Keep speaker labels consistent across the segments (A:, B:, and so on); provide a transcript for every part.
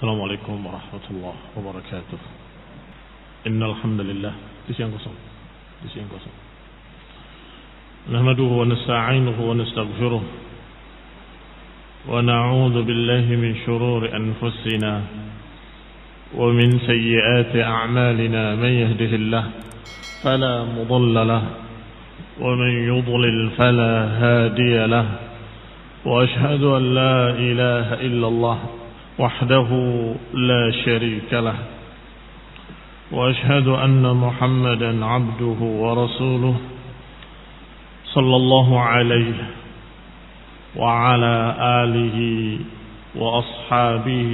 A: السلام عليكم ورحمة الله وبركاته. إن الحمد لله نحمده ونستعينه ونستغفره ونعوذ بالله من شرور أنفسنا ومن سيئات أعمالنا. من يهده الله فلا مضل له ومن يضلل فلا هادي له. وأشهد أن لا إله إلا الله وحده لا شريك له. وأشهد أن محمدا عبده ورسوله صلى الله عليه وعلى آله وأصحابه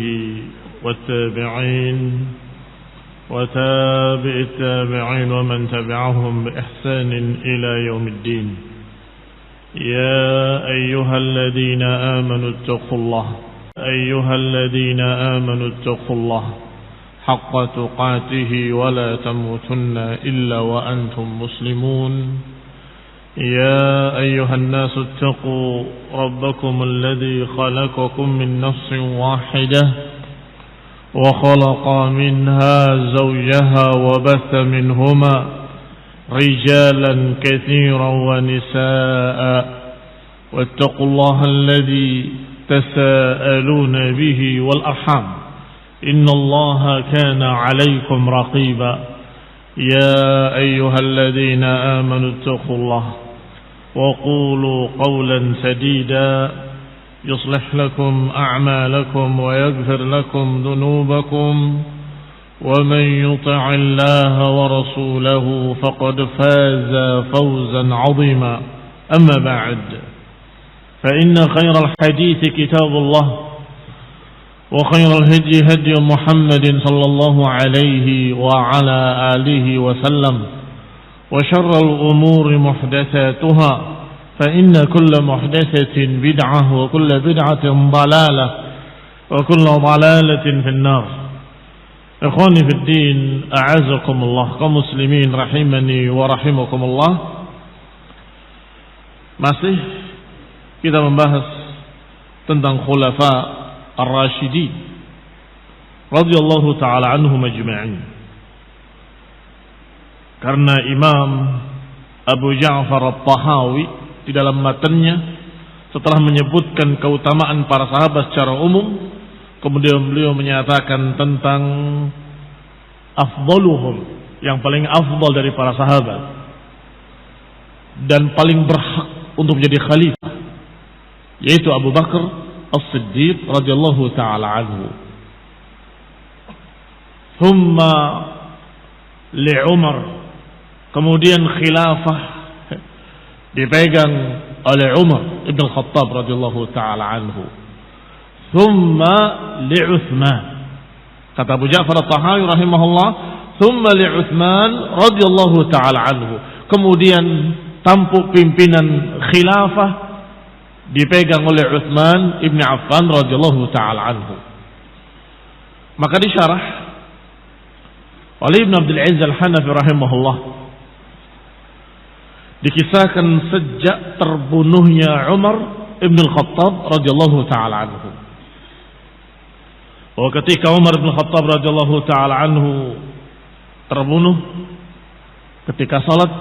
A: والتابعين وتابع التابعين ومن تبعهم بإحسان إلى يوم الدين. يا أيها الذين آمنوا اتقوا الله حق تقاته ولا تموتن إلا وأنتم مسلمون. يا أيها الناس اتقوا ربكم الذي خلقكم من نفس واحدة وخلق منها زوجها وبث منهما رجالا كثيرا ونساء. واتقوا الله الذي تساءلون به والأرحام إن الله كان عليكم رقيبا. يا أيها الذين آمنوا اتقوا الله وقولوا قولا سديدا يصلح لكم أعمالكم ويغفر لكم ذنوبكم. ومن يطع الله ورسوله فقد فاز فوزا عظيما. أما بعد، فإن خير الحديث كتاب الله وخير الهدي هدي محمد صلى الله عليه وعلى آله وسلم. وشر الأمور محدثاتها فإن كل محدثة بدعة وكل بدعة ضلالة وكل ضلالة في النار. Ikhwani fi din, a'azakumullah, kaum muslimin rahimani wa rahimakumullah. Masih kita membahas tentang khulafa ar-rasyidin radhiyallahu ta'ala anhum ajma'in. Karena Imam Abu Ja'far at-Tahawi di dalam matanya setelah menyebutkan keutamaan para sahabat secara umum, kemudian beliau menyatakan tentang afdaluhum, yang paling afdal dari para sahabat dan paling berhak untuk menjadi khalifah, yaitu Abu Bakar As-Siddiq radhiyallahu ta'ala anhu. Thumma li Umar, kemudian khilafah dipegang oleh Umar ibn Khattab radhiyallahu ta'ala anhu. Thumma li Uthman, kata Abu Ja'far at-Tahawi rahimahullah, thumma li Uthman radhiyallahu ta'ala anhu. Kemudian tampuk pimpinan khilafah dipegang oleh Uthman ibn Affan radhiyallahu ta'ala anhu. Maka disyarah oleh Ibn Abdul Aziz Al-Hanafi rahimahullah, dikisahkan sejak terbunuhnya Umar ibn Khattab radhiyallahu ta'ala anhu, bahwa ketika Umar ibn Khattab radhiyallahu ta'ala anhu terbunuh ketika salat,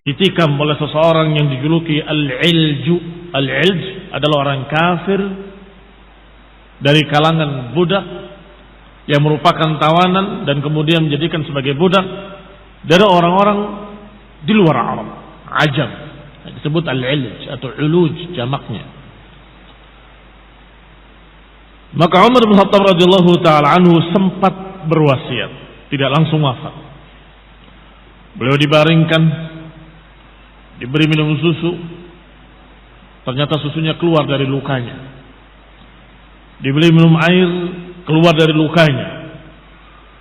A: ditikam oleh seseorang yang dijuluki Al-Ilju. Al-Ilj adalah orang kafir dari kalangan budak yang merupakan tawanan dan kemudian menjadikan sebagai budak dari orang-orang di luar Arab, Ajam. Disebut Al-Ilj atau Uluj jamaknya. Maka Umar bin Khattab radhiyallahu ta'ala anhu sempat berwasiat, tidak langsung wafat. Beliau dibaringkan, diberi minum susu, ternyata susunya keluar dari lukanya. Diberi minum air, keluar dari lukanya.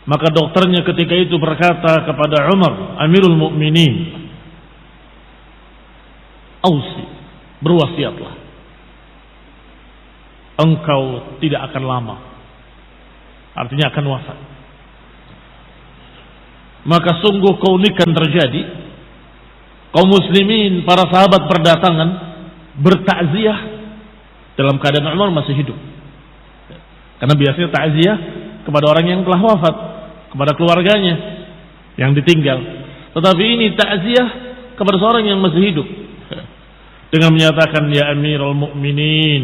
A: Maka dokternya ketika itu berkata kepada Umar, Amirul Mukminin, ausi, berwasiatlah, engkau tidak akan lama, artinya akan wafat. Maka sungguh keunikan terjadi. Kaum muslimin, para sahabat berdatangan bertakziah dalam keadaan Umar masih hidup. Karena biasanya takziah kepada orang yang telah wafat, kepada keluarganya yang ditinggal. Tetapi ini takziah kepada seorang yang masih hidup dengan menyatakan, ya Amirul Mukminin,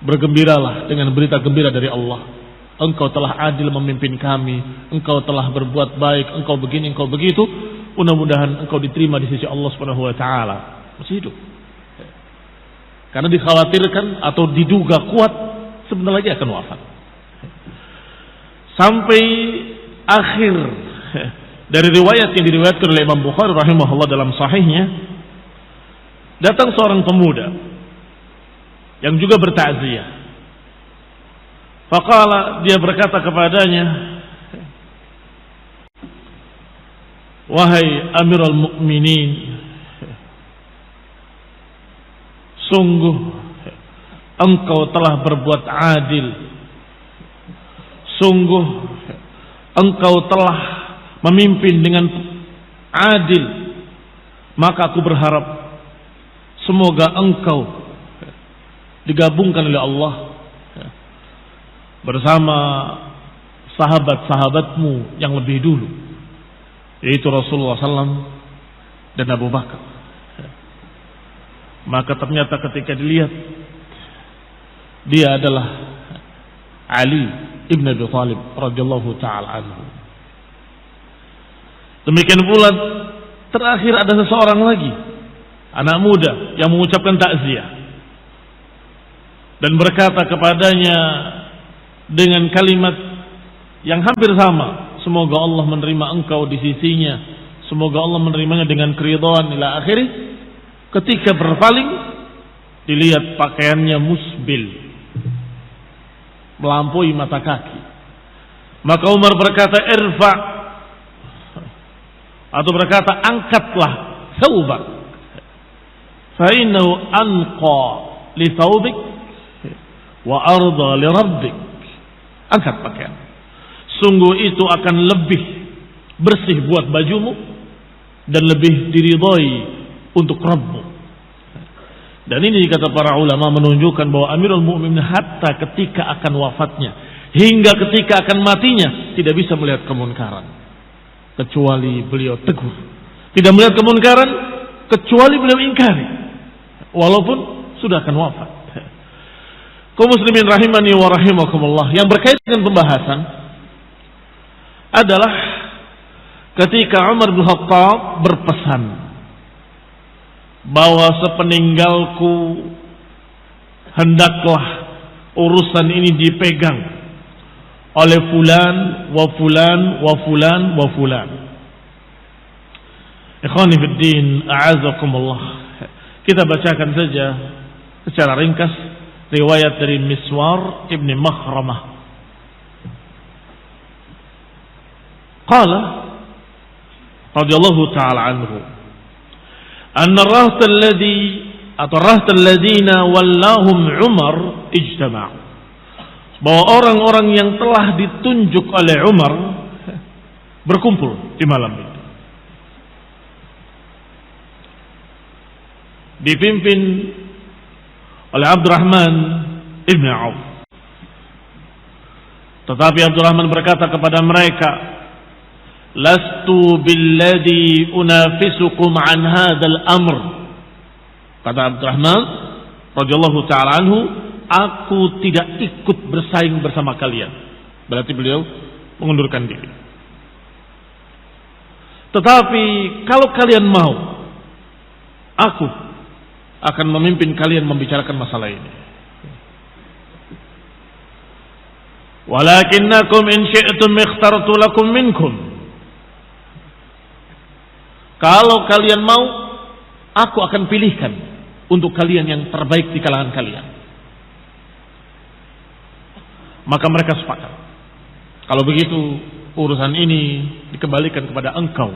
A: bergembiralah dengan berita gembira dari Allah. Engkau telah adil memimpin kami, engkau telah berbuat baik, engkau begini, engkau begitu. Mudah-mudahan engkau diterima di sisi Allah Subhanahu wa taala. Masih hidup. Karena dikhawatirkan atau diduga kuat sebentar lagi akan wafat. Sampai akhir dari riwayat yang diriwayatkan oleh Imam Bukhari rahimahullah dalam sahihnya, datang seorang pemuda yang juga bertakziah. Faqala, dia berkata kepadanya, wahai Amirul Mukminin, sungguh engkau telah berbuat adil, sungguh engkau telah memimpin dengan adil, maka aku berharap semoga engkau digabungkan oleh Allah bersama sahabat-sahabatmu yang lebih dulu, yaitu Rasulullah SAW dan Abu Bakar. Maka ternyata ketika dilihat, dia adalah Ali ibn Abi Thalib radhiyallahu ta'ala anhu. Demikian pula terakhir ada seseorang lagi, anak muda yang mengucapkan takziah dan berkata kepadanya dengan kalimat yang hampir sama, semoga Allah menerima engkau di sisinya, semoga Allah menerimanya dengan keridhaan ila akhirih. Ketika berpaling, dilihat pakaiannya musbil, melampaui mata kaki. Maka Umar berkata, irfa, atau berkata, angkatlah thawbak, fa innahu anqa li thawbik wa arda li rabbik. Angkat pakaian, sungguh itu akan lebih bersih buat bajumu dan lebih diridhai untuk Rabbmu. Dan ini kata para ulama menunjukkan bahwa Amirul Mukminin hatta ketika akan wafatnya hingga ketika akan matinya tidak bisa melihat kemunkaran kecuali beliau tegur, tidak melihat kemunkaran kecuali beliau ingkari walaupun sudah akan wafat. Kaum muslimin rahimani wa rahimakumullah, yang berkaitan dengan pembahasan adalah ketika Umar bin Khattab berpesan bahwa sepeninggalku hendaklah urusan ini dipegang oleh fulan wa fulan wa fulan wa fulan. Ikhwani fid din, a'azakumullah. Kita bacakan saja secara ringkas riwayat dari Miswar ibn Makhramah. Qala radhiyallahu ta'ala anhu, anna rahta alladhina wallahum Umar ijtama'u, bahwa orang-orang yang telah ditunjuk oleh Umar berkumpul di malam itu, dipimpin oleh Abdurrahman ibn Auf. Tetapi Abdurrahman berkata kepada mereka, lastu billadhi unafisukum an hadzal amr. Kata Abdurrahman radhiyallahu ta'ala anhu, aku tidak ikut bersaing bersama kalian. Berarti beliau mengundurkan diri. Tetapi kalau kalian mau, aku akan memimpin kalian membicarakan masalah ini. Walakinnakum in syi'tum ikhtartu lakum minkum. Kalau kalian mau, aku akan pilihkan untuk kalian yang terbaik di kalangan kalian. Maka mereka sepakat, kalau begitu urusan ini dikembalikan kepada engkau,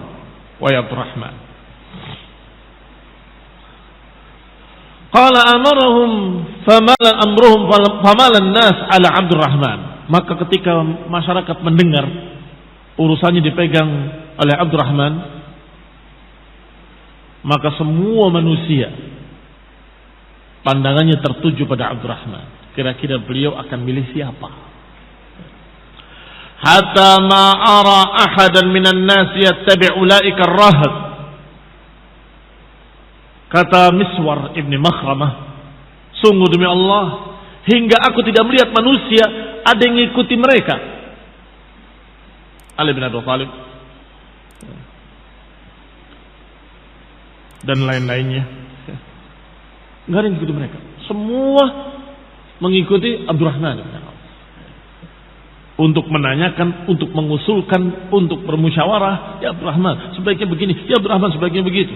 A: wahai Abdurrahman. Qala amarahum famala amruhum famalan nas ala Abdurrahman. Maka ketika masyarakat mendengar urusannya dipegang oleh Abdurrahman, maka semua manusia pandangannya tertuju pada Abdurrahman. kira-kira beliau akan milih siapa. Hatta ma ara ahadan minan nas yattabi' ulaika ar-rahab. Kata Miswar ibn Makhramah, sungguh demi Allah, hingga aku tidak melihat manusia ada yang mengikuti mereka. Ali bin Abi Thalib dan lain-lainnya, nggak ada yang mengikuti mereka. Semua mengikuti Abdurrahman bin Auf untuk menanyakan, untuk mengusulkan, untuk bermusyawarah. Ya Abdurrahman sebaiknya begini, ya Abdurrahman sebaiknya begitu.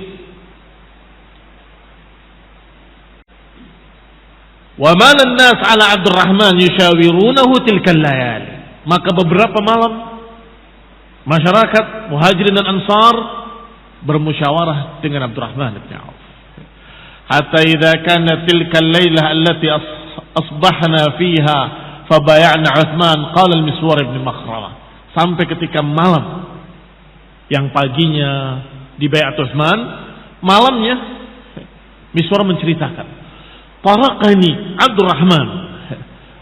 A: Wa malan nas ala Abdurrahman yushawirunahu tilkal layali. Maka beberapa malam masyarakat Muhajirin dan Ansar bermusyawarah dengan Abdurrahman bin Auf. Hatta idza kanat tilkal lailah allati asbahna fiha fabay'na Utsman qala al-Miswar ibn Makhramah. Sampai ketika malam yang paginya dibayat Utsman, malamnya Miswar menceritakan, "Faraqani Abdurrahman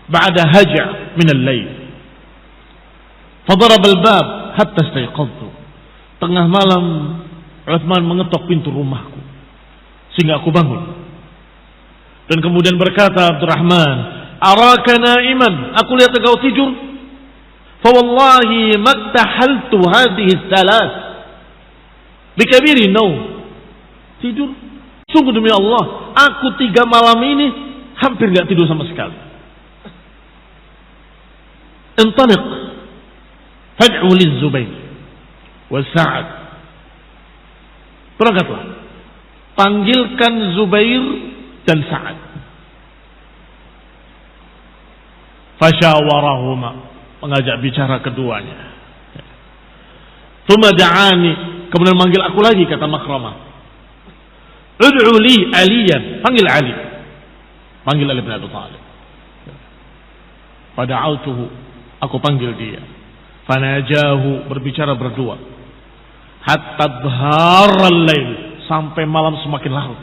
A: ba'da haja' min al-lail. Fadarab al-bab hatta istayqadtu." Tengah malam Utsman mengetok pintu rumahku sehingga aku bangun. Dan kemudian berkata Abdurrahman, "Araka naiman, aku lihat engkau tidur. Fa wallahi mattahaltu hadhihi thalas bikabiri naum." Tidur. Sungguh demi Allah, aku 3 malam ini hampir enggak tidur sama sekali. Intaliq fad'u liz-Zubair wa Sa'ad. Berangkatlah, panggilkan Zubair dan Sa'ad. Fasyawarahuma, mengajak bicara keduanya. Tsumma da'ani, kemudian manggil aku lagi, kata Makhramah. Ud'u li Aliyan, panggil Ali. Panggil Ali bin Abi Thalib. Fada'autuhu, aku panggil dia. Fanajahu, berbicara berdua. Hatta dharal lail, sampai malam semakin larut.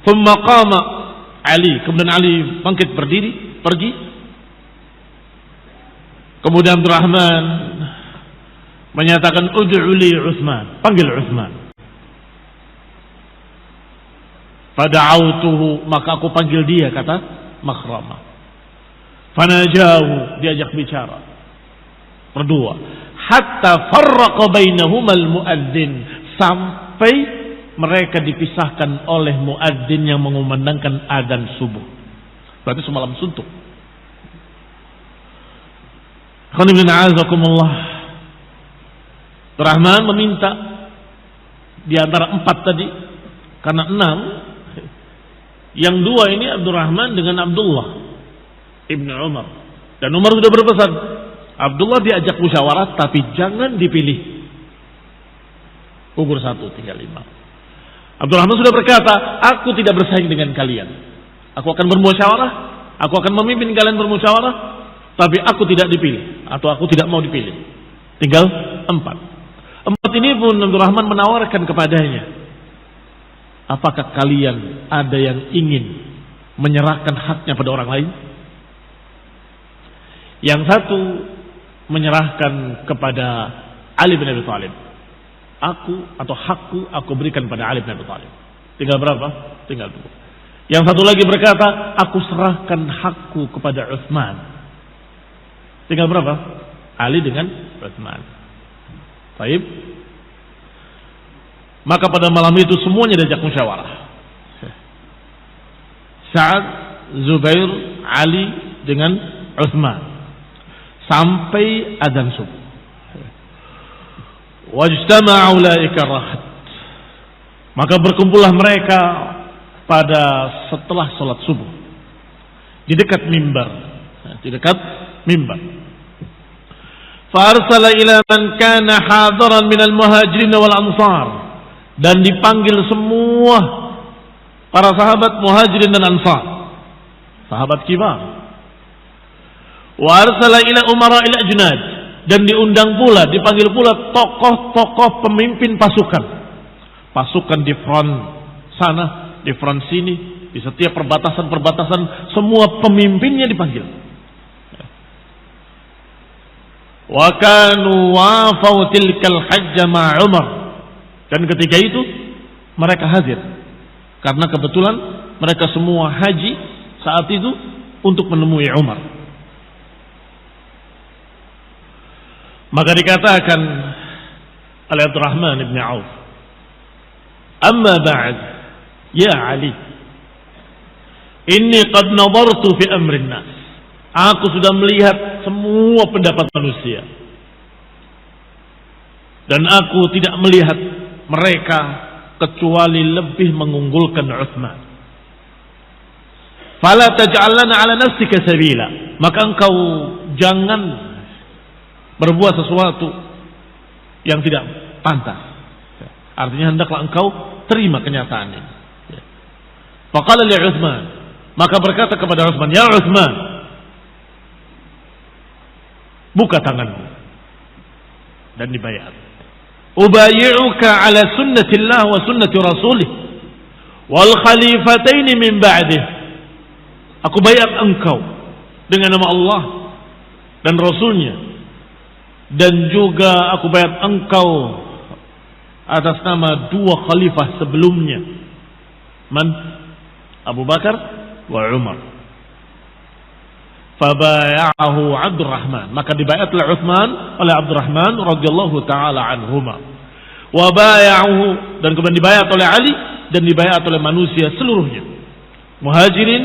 A: Thumma qama Ali, kemudian Ali bangkit berdiri, pergi. Kemudian Abdurrahman menyatakan, ud'u li Utsman, panggil Utsman. Fada'autuhu, maka aku panggil dia, kata Makhramah. Fanajahu, diajak bicara berdua. Hatta farraqa bainahuma al-muadzin, sampai mereka dipisahkan oleh muadzin yang mengumandangkan adzan subuh. Berarti semalam suntuk. Rahman meminta di antara 4 tadi, karena 6, yang 2 ini Abdurrahman dengan Abdullah Ibn Umar. Dan Umar sudah berpesan, Abdullah diajak musyawarah tapi jangan dipilih. Gugur 1, tinggal 5. Abdurrahman sudah berkata, aku tidak bersaing dengan kalian. Aku akan bermusyawarah, aku akan memimpin kalian bermusyawarah, tapi aku tidak dipilih, atau aku tidak mau dipilih. Tinggal 4. 4 ini pun Abdurrahman menawarkan kepadanya, apakah kalian ada yang ingin menyerahkan haknya pada orang lain? Yang satu menyerahkan kepada Ali bin Abi Thalib. Hakku aku berikan pada Ali bin Abi Thalib. Tinggal berapa? Tinggal 2. Yang satu lagi berkata, aku serahkan hakku kepada Utsman. Tinggal berapa? Ali dengan Utsman. Baik. Maka pada malam itu semuanya diajak musyawarah. Sa'ad, Zubair, Ali dengan Utsman. Sampai adzan subuh. Wajtama'a ulaika rahat. Maka berkumpullah mereka pada setelah salat subuh di dekat mimbar. Fa arsala ila man kana hadiran minal muhajirin wal ansar, dan dipanggil semua para sahabat Muhajirin dan Ansar, sahabat kibar. Wa arsala ila umara ila ajnad, dan diundang pula, dipanggil pula tokoh-tokoh pemimpin pasukan di front sana, di front sini, Di setiap perbatasan-perbatasan semua pemimpinnya dipanggil. Wa kanu wafau tilkal hajj ma Umar. Dan ketika itu mereka hadir karena kebetulan mereka semua haji saat itu untuk menemui Umar. Maka dikatakan oleh Abdurrahman bin Auf, "Amma ba'd, ya Ali, inni qad nadartu fi amrin nas." Aku sudah melihat semua pendapat manusia. Dan aku tidak melihat mereka kecuali lebih mengunggulkan Utsman. Fala taj'alna 'ala nafsika sabila. Maka engkau jangan berbuat sesuatu yang tidak pantas. Artinya hendaklah engkau terima kenyataan ini. Faqala li Utsman, maka berkata kepada Utsman, "Ya Utsman, buka tanganmu." Dan dibayar. "Ubayyi'uka 'ala sunnatillah wa sunnati rasulih wal khalifatain min ba'dih." Aku bayar engkau dengan nama Allah dan Rasulnya, dan juga aku bayar engkau atas nama dua khalifah sebelumnya, Man? Abu Bakar wa Umar. Fabaya'ahu Abdurrahman, maka dibayatlah Utsman oleh Abdurrahman radhiyallahu taala anhuma. Wa baya'ahu, dan kemudian dibayat oleh Ali, dan dibayat oleh manusia seluruhnya, Muhajirin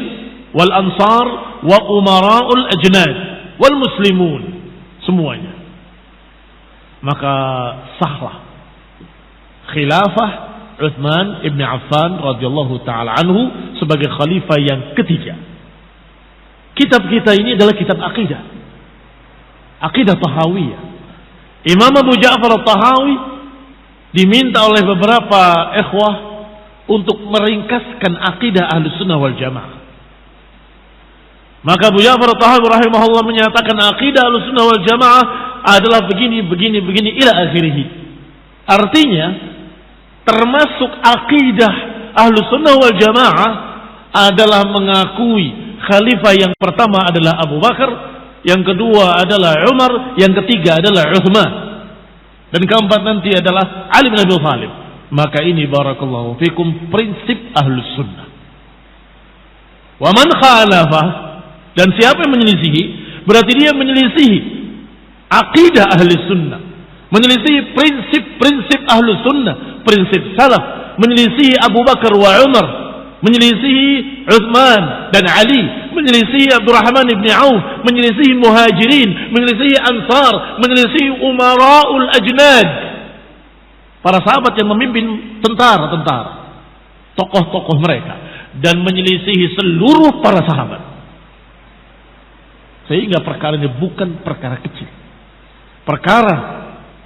A: wal Ansar wa umara'ul ajnad wal muslimun, semuanya. Maka sahlah khilafah Utsman ibn Affan radhiyallahu taala anhu sebagai khalifah yang ketiga. Kitab kita ini adalah kitab akidah, akidah Tahawiyah. Imam Abu Ja'far At-Tahawi diminta oleh beberapa ikhwah untuk meringkaskan akidah Ahlus Sunnah wal Jamaah. Maka Abu Ja'far At-Tahawi rahimahullah menyatakan akidah Ahlus Sunnah wal Jamaah adalah begini ila akhirih. Artinya termasuk akidah Ahlus Sunnah wal Jamaah adalah mengakui khalifah yang pertama adalah Abu Bakar, yang kedua adalah Umar, yang ketiga adalah Utsman, dan keempat nanti adalah Ali bin Abi Thalib. Maka ini barakallahu fikum prinsip Ahlus Sunnah. Wa man khalafah, dan siapa yang menyelisihi, berarti dia menyelisihi akidah Ahlus Sunnah, menyelisihi prinsip-prinsip Ahlus Sunnah, prinsip salaf, menyelisihi Abu Bakar wa Umar, menyelisihi Utsman dan Ali, menyelisihi Abdurrahman ibn Auf, menyelisihi Muhajirin, menyelisihi Ansar, menyelisihi umara'ul ajnad, para sahabat yang memimpin tentara-tentara, tokoh-tokoh mereka, dan menyelisihi seluruh para sahabat. Sehingga perkara ini bukan perkara kecil. Perkara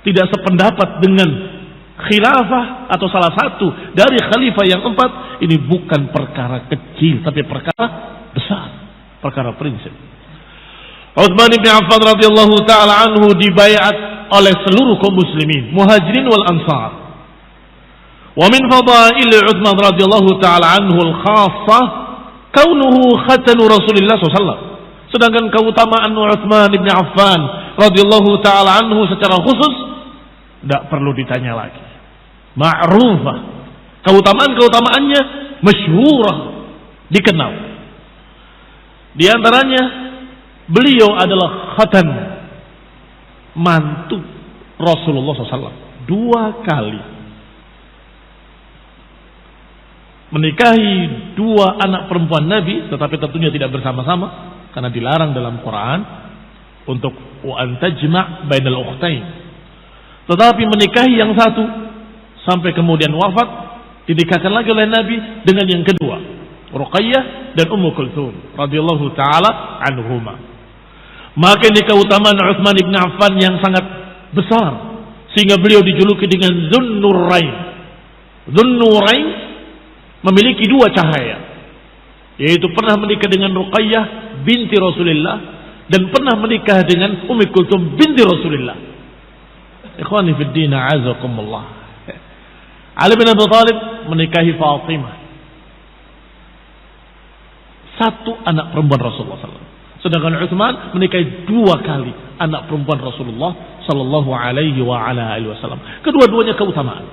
A: tidak sependapat dengan khilafah atau salah satu dari khalifah yang empat, ini bukan perkara kecil, tapi perkara besar, perkara prinsip. Utsman bin Affan radhiyallahu taala anhu dibayat oleh seluruh kaum muslimin, Muhajirin wal Ansar. Wa min fadail Utsman radhiyallahu taala anhu al-khassah kaunuhu khatanu Rasulullah SAW. Sedangkan keutamaan Utsman bin Affan radhiyallahu taala anhu secara khusus tidak perlu ditanya lagi. Ma'rufah. Keutamaan-keutamaannya masyhurah, dikenal. Di antaranya beliau adalah khatan, mantu Rasulullah SAW 2 kali. Menikahi 2 anak perempuan Nabi, tetapi tentunya tidak bersama-sama karena dilarang dalam Quran untuk wa an tajma' bainal ukhtain. Tetapi menikahi yang satu sampai kemudian wafat, dinikahkan lagi oleh Nabi dengan yang kedua, Ruqayyah dan Ummu Kulthum radhiyallahu taala anhuma. Maka ini keutamaan Utsman bin Affan yang sangat besar sehingga beliau dijuluki dengan Dzunnurain. Dzunnurain memiliki 2 cahaya, yaitu pernah menikah dengan Ruqayyah binti Rasulullah dan pernah menikah dengan Ummu Kulthum binti Rasulullah. Ikhwani fid din, a'azakumullah. Ali bin Abi Thalib menikahi Fatimah. satu anak perempuan Rasulullah SAW. Sedangkan Utsman menikahi 2 kali anak perempuan Rasulullah sallallahu alaihi wasallam. Kedua-duanya keutamaan.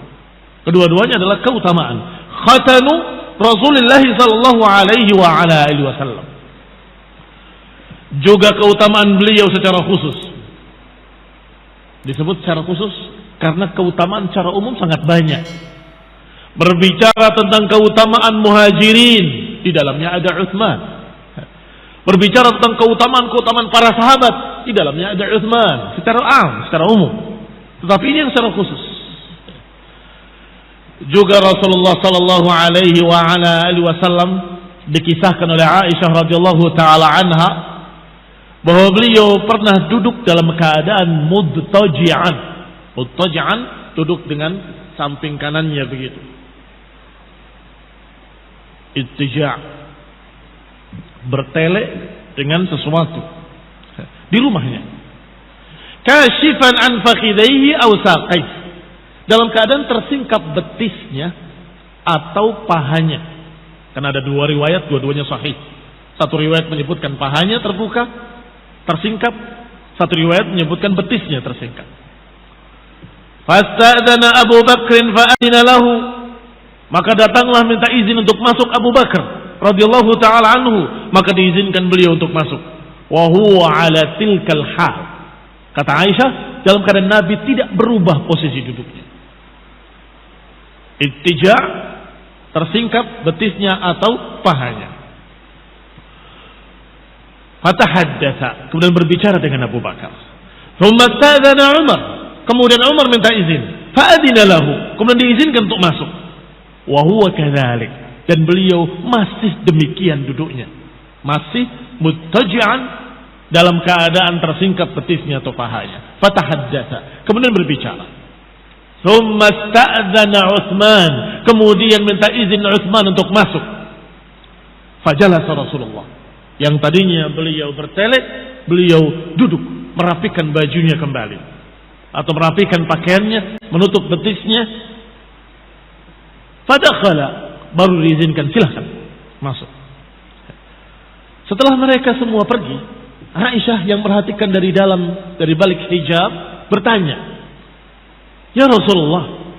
A: Kedua-duanya adalah keutamaan. Khatanu Rasulullah sallallahu alaihi wasallam. Juga keutamaan beliau secara khusus. Disebut secara khusus karena keutamaan secara umum sangat banyak. Berbicara tentang keutamaan muhajirin, di dalamnya ada Utsman. Berbicara tentang keutamaan para sahabat, di dalamnya ada Utsman secara secara umum. Tetapi ini yang secara khusus. Juga Rasulullah sallallahu alaihi wasallam dikisahkan oleh Aisyah radhiyallahu taala anha bahwa beliau pernah duduk dalam keadaan mudtaji'an. Mudtaji'an, duduk dengan samping kanannya begitu. Ittija', bertele dengan sesuatu di rumahnya. Kashifan an fakhidaihi aw saqai, dalam keadaan tersingkap betisnya atau pahanya. Karena ada 2 riwayat, dua-duanya sahih. Satu riwayat menyebutkan pahanya terbuka, tersingkap. Satu riwayat menyebutkan betisnya tersingkap. Fasta'dana Abu Bakr fa'adina lahu, maka datanglah minta izin untuk masuk Abu Bakar radhiyallahu taala anhu, maka diizinkan beliau untuk masuk. Wa huwa ala tilkal hal, kata Aisyah, dalam keadaan Nabi tidak berubah posisi duduknya. Ittija', tersingkap betisnya atau pahanya. Fatahaddatsa, kemudian berbicara dengan Abu Bakar. Tsumma sta'dzana Umar, kemudian Umar minta izin. Fa'adina lahu, kemudian diizinkan untuk masuk. Wa huwa kadzalik, dan beliau masih demikian duduknya, masih muttaji'an, dalam keadaan tersingkap betisnya atau pahanya. Fatahaddatsa, kemudian berbicara. Tsumma sta'dzana Utsman, kemudian minta izin Utsman untuk masuk. Fajalasa Rasulullah, yang tadinya beliau bertele, beliau duduk merapikan bajunya kembali atau merapikan pakaiannya, menutup betisnya. Fadakhala, baru diizinkan, silahkan masuk. Setelah mereka semua pergi, Aisyah yang perhatikan dari balik hijab bertanya, "Ya Rasulullah,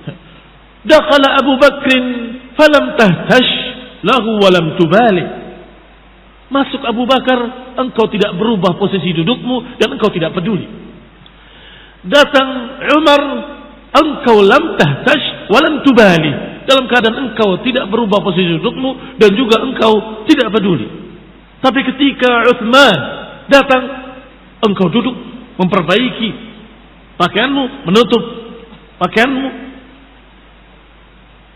A: dakhala Abu Bakrin falam tahtash lahu walam tubali." Masuk Abu Bakar, engkau tidak berubah posisi dudukmu dan engkau tidak peduli. Datang Umar, engkau lam tahtash walam tubali, dalam keadaan engkau tidak berubah posisi dudukmu dan juga engkau tidak peduli. Tapi ketika Utsman datang, engkau duduk memperbaiki pakaianmu, menutup pakaianmu.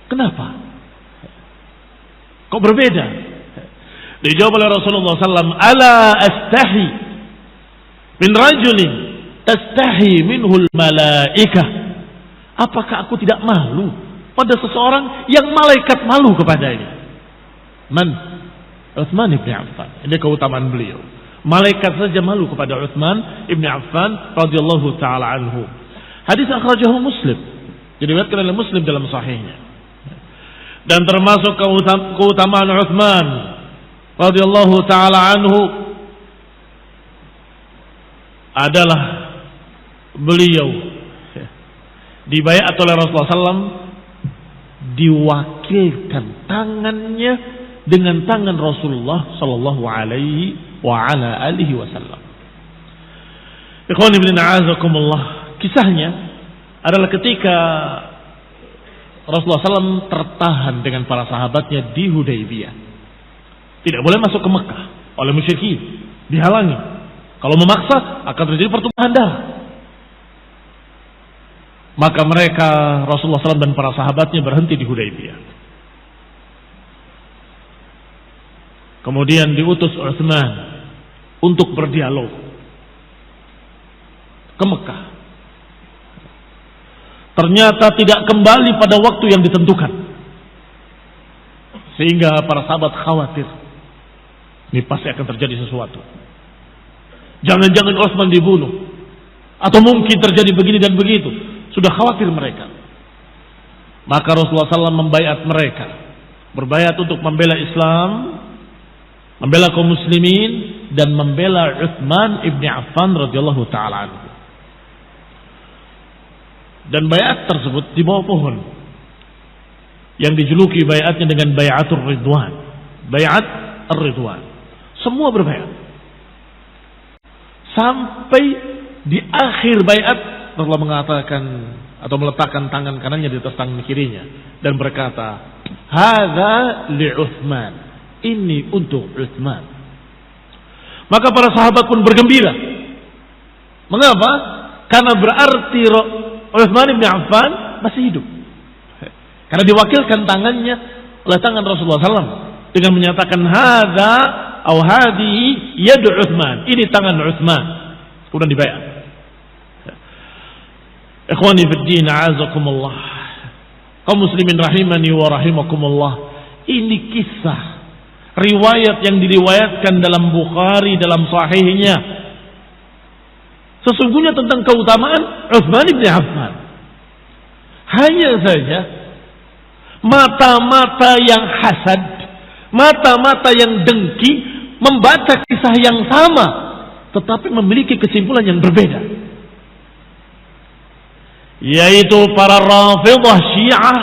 A: Kenapa? Kok berbeda? Dijawab oleh Rasulullah SAW, "Ala astahi min rajulin tastahi minhul malaikah." Apakah aku tidak malu pada seseorang yang malaikat malu kepadanya? Man? Utsman ibn Affan. Ini keutamaan beliau. Malaikat saja malu kepada Utsman ibn Affan radhiyallahu taala anhu. Hadis akhrajahu Muslim, diriwayatkan oleh Muslim dalam sahihnya. Dan termasuk keutamaan Utsman radhiyallahu taala anhu adalah beliau dibayat oleh Rasulullah SAW, diwakilkan tangannya dengan tangan Rasulullah sallallahu alaihi wa ala alihi wasallam. Ikhwani fillah, a'azakumullah. Kisahnya adalah ketika Rasulullah SAW tertahan dengan para sahabatnya di Hudaybiyah. Tidak boleh masuk ke Mekah oleh musyrikin, dihalangi. Kalau memaksa akan terjadi pertumpahan darah. Maka mereka, Rasulullah SAW dan para sahabatnya berhenti di Hudaybiyah. Kemudian diutus Utsman untuk berdialog ke Mekah. Ternyata tidak kembali pada waktu yang ditentukan, sehingga para sahabat khawatir, ini pasti akan terjadi sesuatu. Jangan-jangan Utsman dibunuh, atau mungkin terjadi begini dan begitu. Sudah khawatir mereka. Maka Rasulullah SAW membaiat mereka, berbaiat untuk membela Islam membela kaum muslimin dan membela Utsman ibn Affan radhiyallahu taala anhu. Dan bayat tersebut di bawah pohon yang dijuluki bayatnya dengan bayatul ridwan, bayat ar-ridwan. Semua berbayat sampai di akhir bayat Rasulullah mengatakan atau meletakkan tangan kanannya di atas tangan kirinya dan berkata, "Hadza li Utsman." Ini untuk Utsman. Maka para sahabat pun bergembira. Mengapa? Karena berarti Utsman bin Affan masih hidup. Karena diwakilkan tangannya oleh tangan Rasulullah SAW dengan menyatakan hadza atau hadihi yad Utsman. Ini tangan Utsman. Kemudian dibayar. Ikhwani fid din, a'azakumullah. Kaum muslimin rahimani wa rahimakumullah. Ini kisah riwayat yang diriwayatkan dalam Bukhari dalam sahihnya. Sesungguhnya tentang keutamaan Utsman bin Affan. Hanya saja mata-mata yang hasad, mata-mata yang dengki membaca kisah yang sama tetapi memiliki kesimpulan yang berbeda, yaitu para Rafidhah Syiah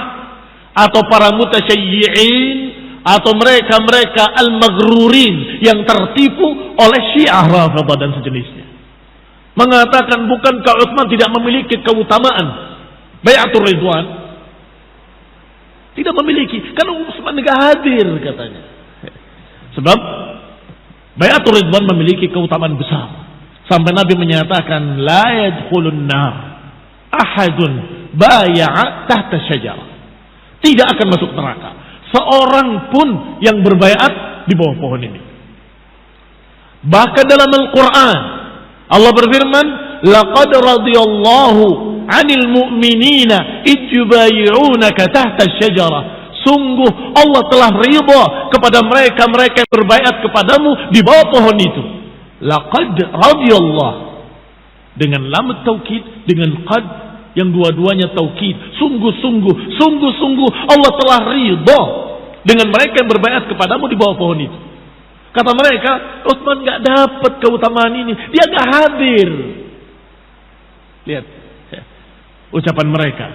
A: atau para mutasyayyi'in atau mereka-mereka al-maghrurin yang tertipu oleh Syiah Rafidhah dan sejenisnya, mengatakan bukankah Utsman tidak memiliki keutamaan Bai'atul Ridwan? Tidak memiliki, karena Utsman tidak hadir katanya. Sebab Bai'atul Ridwan memiliki keutamaan besar. Sampai Nabi menyatakan la yadkhulun nar ahadun bai'a tahta syajarah. Tidak akan masuk neraka seorang pun yang berbaiat di bawah pohon ini. Bahkan dalam Al-Quran Allah berfirman, laqad radiyallahu 'anil mu'minina idjubayi'unaka tahta syajarah. Sungguh Allah telah ridha kepada mereka-mereka yang berbaiat kepadamu di bawah pohon itu. Laqad radiyallahu dengan lam taukid dengan qad yang dua-duanya taukid. Sungguh-sungguh Allah telah ridha dengan mereka yang berbaiat kepadamu di bawah pohon itu. Kata mereka, Utsman enggak dapat keutamaan ini, dia enggak hadir. Lihat ucapan mereka.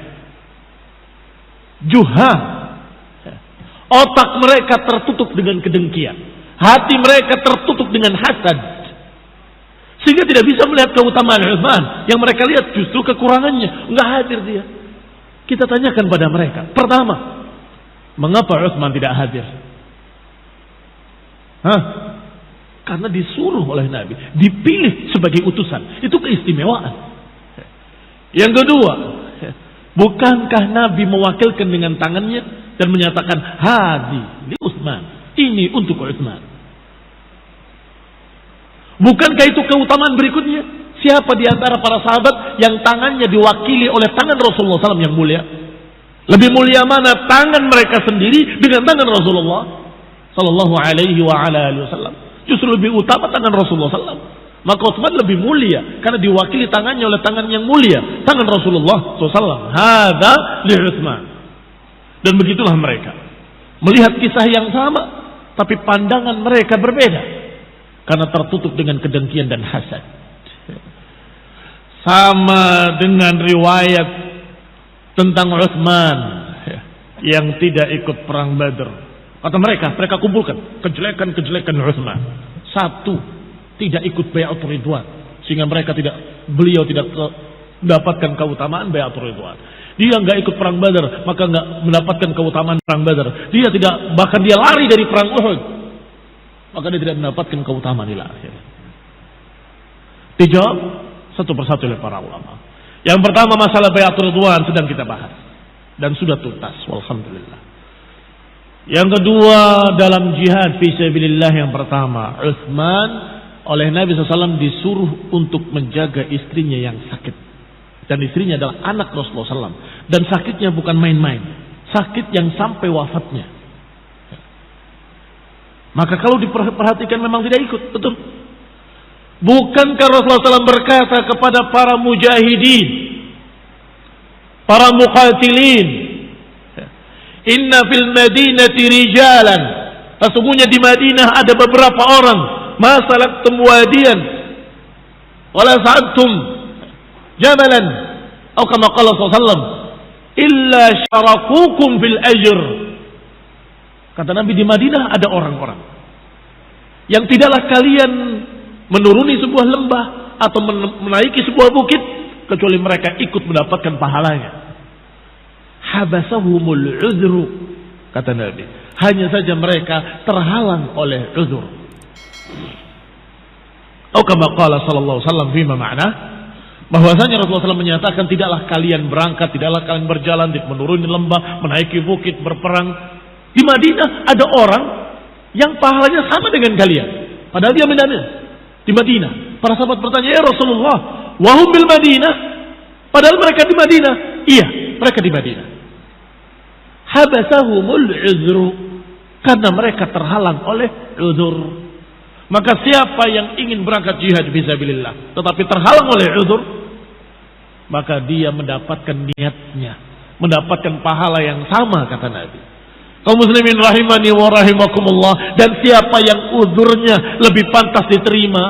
A: Juha. Otak mereka tertutup dengan kedengkian. Hati mereka tertutup dengan hasad. Sehingga tidak bisa melihat keutamaan Utsman. Yang mereka lihat justru kekurangannya. Enggak hadir dia. Kita tanyakan pada mereka. Pertama, mengapa Utsman tidak hadir? Karena disuruh oleh Nabi. Dipilih sebagai utusan. Itu keistimewaan. Yang kedua, bukankah Nabi mewakilkan dengan tangannya dan menyatakan hadi li Utsman, ini untuk Utsman? Bukankah itu keutamaan berikutnya? Siapa di antara para sahabat yang tangannya diwakili oleh tangan Rasulullah SAW yang mulia? Lebih mulia mana tangan mereka sendiri dengan tangan Rasulullah Sallallahu Alaihi Wasallam? Justru lebih utama tangan Rasulullah SAW. Maka Utsman lebih mulia karena diwakili tangannya oleh tangan yang mulia, tangan Rasulullah SAW. Hadza li Utsman. Dan begitulah mereka melihat kisah yang sama, tapi pandangan mereka berbeda karena tertutup dengan kedengkian dan hasad. Sama dengan riwayat tentang Utsman yang tidak ikut perang Badr. Kata mereka kumpulkan kejelekan Utsman. Satu, tidak ikut Bai'atul Ridwan, sehingga beliau tidak mendapatkan keutamaan Bai'atul Ridwan. Dia enggak ikut perang Badar, maka enggak mendapatkan keutamaan perang Badar. Bahkan dia lari dari perang Uhud, maka dia tidak mendapatkan keutamaan ila akhir. Dijawab satu persatu oleh para ulama. Yang pertama, masalah Bai'atul Ridwan sedang kita bahas dan sudah tuntas, walhamdulillah. Yang kedua, dalam jihad fi sabilillah yang pertama, Utsman oleh Nabi SAW disuruh untuk menjaga istrinya yang sakit. Dan istrinya adalah anak Rasulullah SAW. Dan sakitnya bukan main-main. Sakit yang sampai wafatnya. Maka kalau diperhatikan memang tidak ikut. Betul. Bukankah Rasulullah SAW berkata kepada para mujahidin, para muqatilin, inna fil madinati rijalan Sesungguhnya di Madinah ada beberapa orang, ma salaktum wadiyan wala sa'adtum jamalan, atau kama qala sallallahu alaihi wasallam, illa syarakukum fil ajr. Kata Nabi, di Madinah ada orang-orang yang tidaklah kalian menuruni sebuah lembah atau menaiki sebuah bukit kecuali mereka ikut mendapatkan pahalanya. Habasahumul uzru, kata Nabi, hanya saja mereka terhalang oleh uzur. Atau kama qala sallallahu alaihi wasallam fima ma'na, bahwasanya Rasulullah SAW menyatakan tidaklah kalian berangkat, tidaklah kalian berjalan, menuruni lembah, menaiki bukit, berperang. Di Madinah ada orang yang pahalanya sama dengan kalian, padahal dia di Madinah. Para sahabat bertanya, ya Rasulullah, wahum bil Madinah, padahal mereka di Madinah. Iya, mereka di Madinah. Habasahumul uzru, karena mereka terhalang oleh uzur. Maka siapa yang ingin berangkat jihad fisabilillah tetapi terhalang oleh uzur, maka dia mendapatkan niatnya, mendapatkan pahala yang sama, kata Nabi. Kaum muslimin rahimani wa rahimakumullah, dan siapa yang uzurnya lebih pantas diterima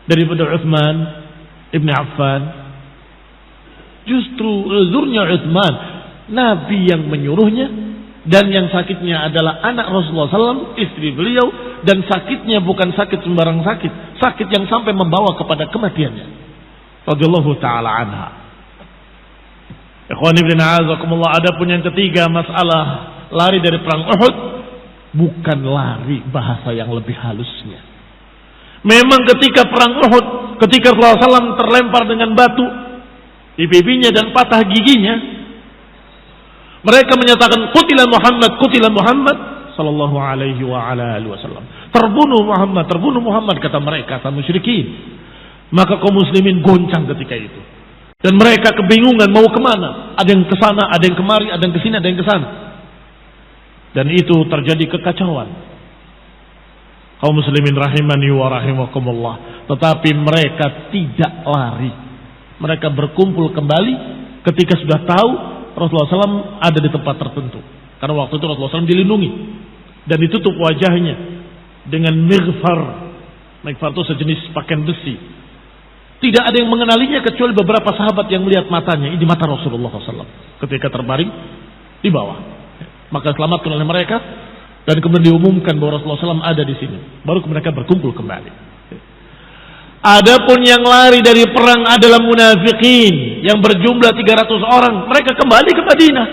A: daripada Utsman ibn Affan? Justru uzurnya Utsman, Nabi yang menyuruhnya, dan yang sakitnya adalah anak Rasulullah SAW, istri beliau, dan sakitnya bukan sakit sembarang sakit, sakit yang sampai membawa kepada kematiannya. Radhiyallahu taala anha. Ikhwani ibn a'azakumullah, adapun yang ketiga, masalah lari dari perang Uhud, bukan lari bahasa yang lebih halusnya. Memang ketika perang Uhud, ketika Rasulullah SAW terlempar dengan batu di pipinya dan patah giginya, mereka menyatakan qutila Muhammad sallallahu alaihi wa ala alihi wasallam. Terbunuh Muhammad, kata mereka, kata musyrikin. Maka kaum muslimin goncang ketika itu. Dan mereka kebingungan mau kemana. Ada yang ke sana, ada yang kemari, ada yang ke sini, ada yang ke sana. Dan itu terjadi kekacauan. Kaum muslimin rahimani wa rahimakumullah. Tetapi mereka tidak lari. Mereka berkumpul kembali ketika sudah tahu Rasulullah SAW ada di tempat tertentu. Karena waktu itu Rasulullah SAW dilindungi dan ditutup wajahnya dengan mighfar. Mighfar itu sejenis pakaian besi. Tidak ada yang mengenalinya kecuali beberapa sahabat yang melihat matanya. Ini mata Rasulullah SAW ketika terbaring di bawah. Maka selamatkan oleh mereka dan kemudian diumumkan bahwa Rasulullah SAW ada di sini. Baru mereka berkumpul kembali. Adapun yang lari dari perang adalah munafikin yang berjumlah 300 orang. Mereka kembali ke Madinah.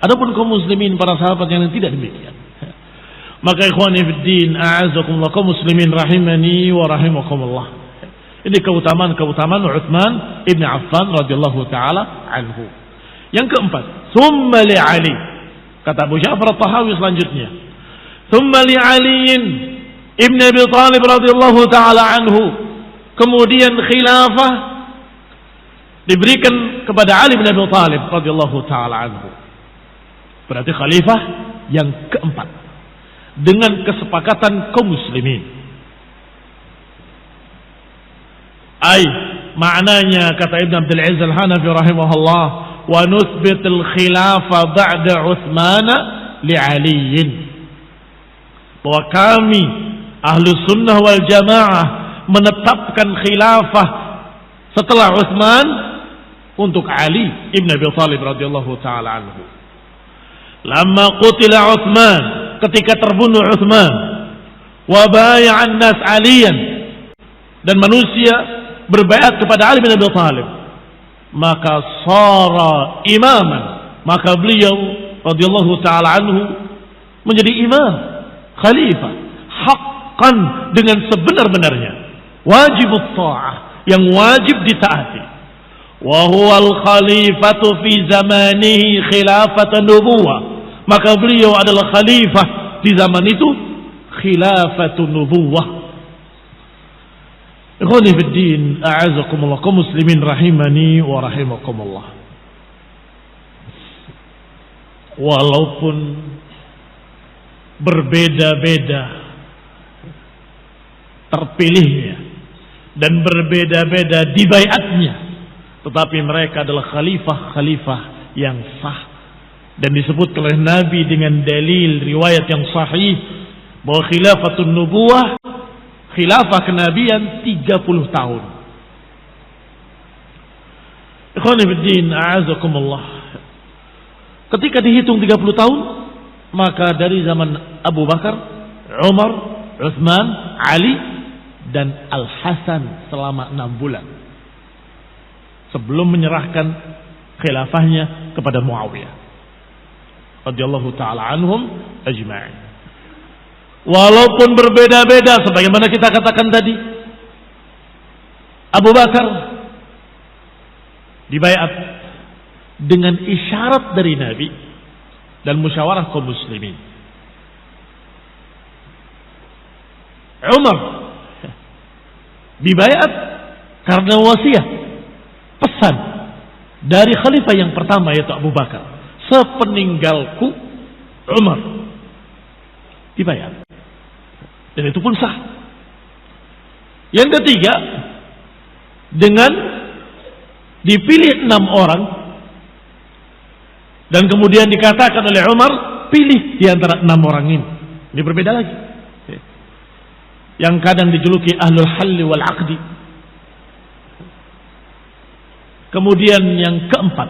A: Adapun kaum muslimin, para sahabat yang tidak demikian. Maka ikhwani fiddin, a'azakumullah, kaum muslimin rahimani wa rahimakumullah. Ini keutamaan Utsman ibn Affan radhiyallahu taala anhu. Yang keempat, tsumma li Ali. Kata Abu Ja'far At-Tahawi selanjutnya, tsumma li Aliin Ibn Abi Talib radhiyallahu taala anhu. Kemudian khilafah diberikan kepada Ali bin Abi Talib radhiyallahu taala anhu. Berarti khalifah yang keempat dengan kesepakatan kaum muslimin. Maknanya kata Ibn Abdul Aziz Al-Hanafi rahimahullah, wa nuthbit al-khilafah ba'da Utsman li Aliin. Bahwa kami Ahlu Sunnah wal Jamaah menetapkan khilafah setelah Utsman untuk Ali ibn Abi Thalib radhiyallahu taala anhu. Lamma qutila Utsman, ketika terbunuh Utsman, wa bay'an nas Aliyan, dan manusia berbaiat kepada Ali bin Abi Thalib, maka sara imaman, maka beliau radhiyallahu taala anhu menjadi imam, khalifah, haqqan, dengan sebenar-benarnya, wajib ta'ah, yang wajib ditaati. Wa huwal khalifatu fi zamanihi khilafatan nubuwah, maka beliau adalah khalifah di zaman itu, khilafatun nubuwah. Ikhwani fid din, a'azakumullah, kaum muslimin rahimani wa rahimakumullah. Walaupun berbeda-beda terpilihnya dan berbeda-beda dibaiatnya, tetapi mereka adalah khalifah-khalifah yang sah dan disebut oleh Nabi dengan dalil riwayat yang sahih bahwa khilafatun nubuwah, khilafah kenabian 30 tahun. Ikhwani fiddin, a'azakumullah. Ketika dihitung 30 tahun, maka dari zaman Abu Bakar, Umar, Utsman, Ali dan Al-Hasan selama 6 bulan sebelum menyerahkan khilafahnya kepada Muawiyah radhiyallahu taala anhum ajma'in. Walaupun berbeda-beda sebagaimana kita katakan tadi, Abu Bakar dibaiat dengan isyarat dari Nabi dan musyawarah kaum muslimin. Umar dibaiat karena wasiat, pesan dari khalifah yang pertama yaitu Abu Bakar, sepeninggalku Umar, dibaiat. Dan itu pun sah. Yang ketiga, dengan dipilih 6 orang dan kemudian dikatakan oleh Umar, pilih di antara 6 orang ini. Ini berbeda lagi. Yang kadang dijuluki ahlul halli wal aqdi. Kemudian yang keempat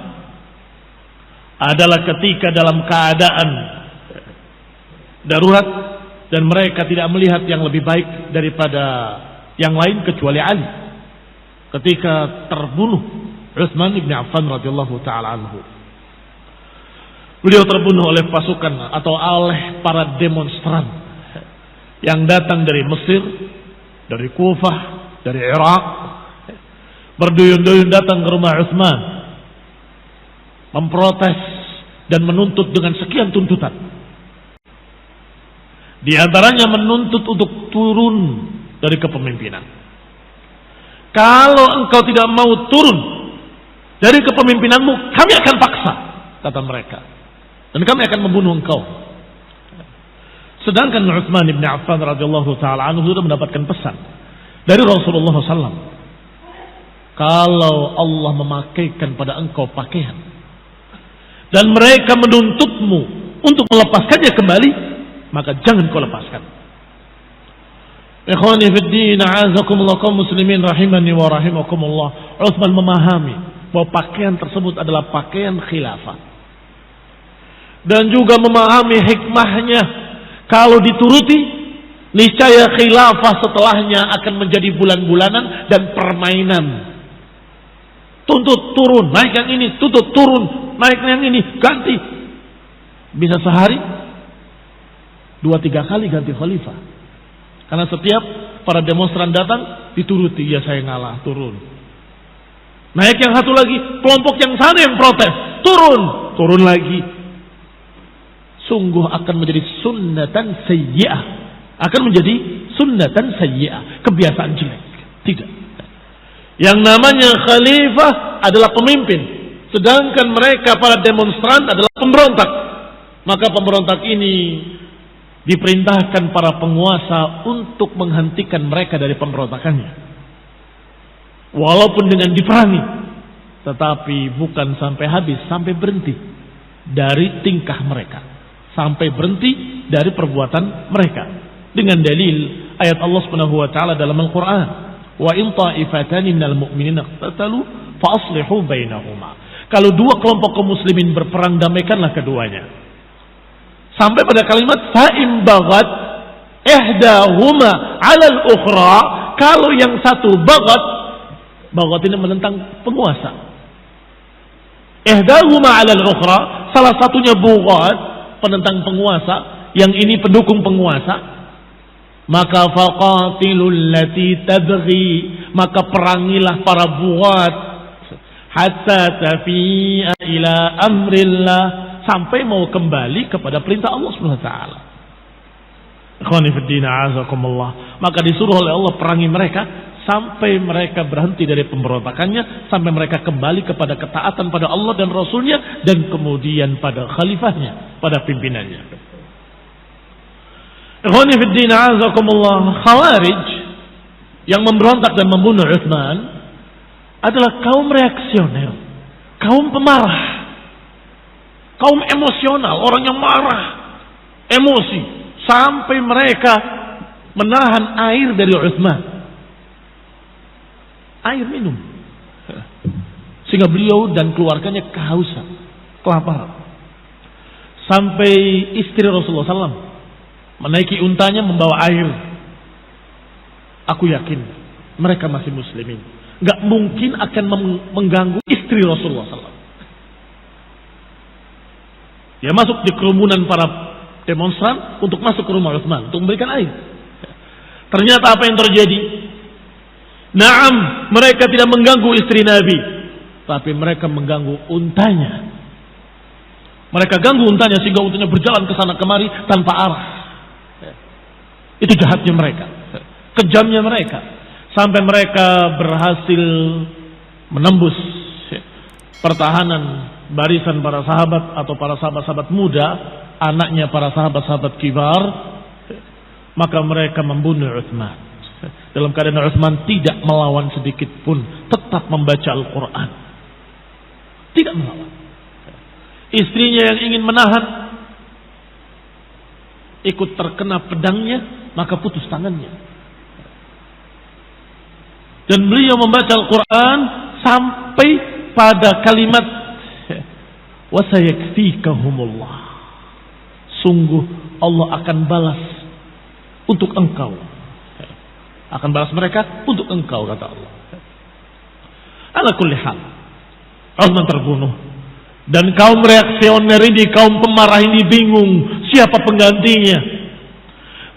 A: adalah ketika dalam keadaan darurat dan mereka tidak melihat yang lebih baik daripada yang lain kecuali Ali. Ketika terbunuh Utsman bin Affan radhiyallahu taala anhu. Beliau terbunuh oleh pasukan atau oleh para demonstran yang datang dari Mesir, dari Kufah, dari Irak, berduyun-duyun datang ke rumah Utsman, memprotes dan menuntut dengan sekian tuntutan. Di antaranya menuntut untuk turun dari kepemimpinan. Kalau engkau tidak mau turun dari kepemimpinanmu, kami akan paksa, kata mereka, dan kami akan membunuh engkau. Sedangkan Utsman bin Affan radhiyallahu taala anhu sudah mendapatkan pesan dari Rasulullah SAW. Kalau Allah memakaikan pada engkau pakaian dan mereka menuntutmu untuk melepaskannya kembali, maka jangan kau lepaskan. Ikhwani fid din, a'azakumullah kaum muslimin rahimani wa rahimakumullah. Utsman memahami bahwa pakaian tersebut adalah pakaian khilafah dan juga memahami hikmahnya. Kalau dituruti, niscaya khilafah setelahnya akan menjadi bulan-bulanan dan permainan. Tuntut turun, naik yang ini, tuntut turun, naik yang ini, ganti. Bisa sehari 2-3 kali ganti khalifah. Karena setiap para demonstran datang dituruti, ya saya ngalah, turun. Naik yang satu lagi, kelompok yang sana yang protes, turun lagi. Sungguh akan menjadi sunnatan sayyi'ah, akan menjadi sunnatan sayyi'ah, kebiasaan jelek. Tidak. Yang namanya khalifah adalah pemimpin, sedangkan mereka para demonstran adalah pemberontak. Maka pemberontak ini diperintahkan para penguasa untuk menghentikan mereka dari pemberontakannya, walaupun dengan diperangi, tetapi bukan sampai habis, sampai berhenti dari tingkah mereka, sampai berhenti dari perbuatan mereka, dengan dalil ayat Allah Subhanahu wa taala dalam Al-Qur'an, wa in ta'ifatani minal mu'minina iqtatalu fa aslihu bainahuma. Kalau 2 kelompok kaum muslimin berperang, damaikanlah keduanya. Sampai pada kalimat fa in baghat ihdahuma 'ala al-ukhra, kalau yang satu baghat ini menentang penguasa. Ihdahuma 'ala al-ukhra, salah satunya bughat, penentang penguasa, yang ini pendukung penguasa, maka faqatilul lati tabghi, maka perangilah para buat hatta tafi'a ila amrillah, sampai mau kembali kepada perintah Allah Subhanahu wa taala. Ikhwani fid din, a'azakumullah. Maka disuruh oleh Allah perangi mereka sampai mereka berhenti dari pemberontakannya, sampai mereka kembali kepada ketaatan pada Allah dan Rasulnya, dan kemudian pada khalifahnya, pada pimpinannya. Ikhwani fid din, a'azakumullah. Khawarij yang memberontak dan membunuh Utsman adalah kaum reaksioner, kaum pemarah, Kaum emosional, orang yang marah, emosi, sampai mereka menahan air dari Utsman. Air minum. Sehingga beliau dan keluarganya kehausan, kelaparan. Sampai istri Rasulullah SAW menaiki untanya membawa air. Aku yakin mereka masih muslimin. Gak mungkin akan mengganggu istri Rasulullah SAW. Dia masuk di kerumunan para demonstran untuk masuk ke rumah Utsman untuk memberikan air. Ternyata apa yang terjadi? Naam, mereka tidak mengganggu istri Nabi, tapi mereka mengganggu untanya. Mereka ganggu untanya sehingga untanya berjalan ke sana kemari tanpa arah. Itu jahatnya mereka, kejamnya mereka, sampai mereka berhasil menembus pertahanan barisan para sahabat atau para sahabat-sahabat muda, anaknya para sahabat-sahabat kibar. Maka mereka membunuh Utsman. Dalam keadaan Utsman tidak melawan sedikit pun, tetap membaca Al-Quran, tidak melawan. Istrinya yang ingin menahan ikut terkena pedangnya, maka putus tangannya. Dan beliau membaca Al-Quran sampai pada kalimat wa sayakfikahumullah, sungguh Allah akan balas untuk engkau, akan balas mereka untuk engkau, kata Allah. Ala kulli hal, Utsman terbunuh. Dan kaum reaksioner ini, kaum pemarah ini bingung siapa penggantinya.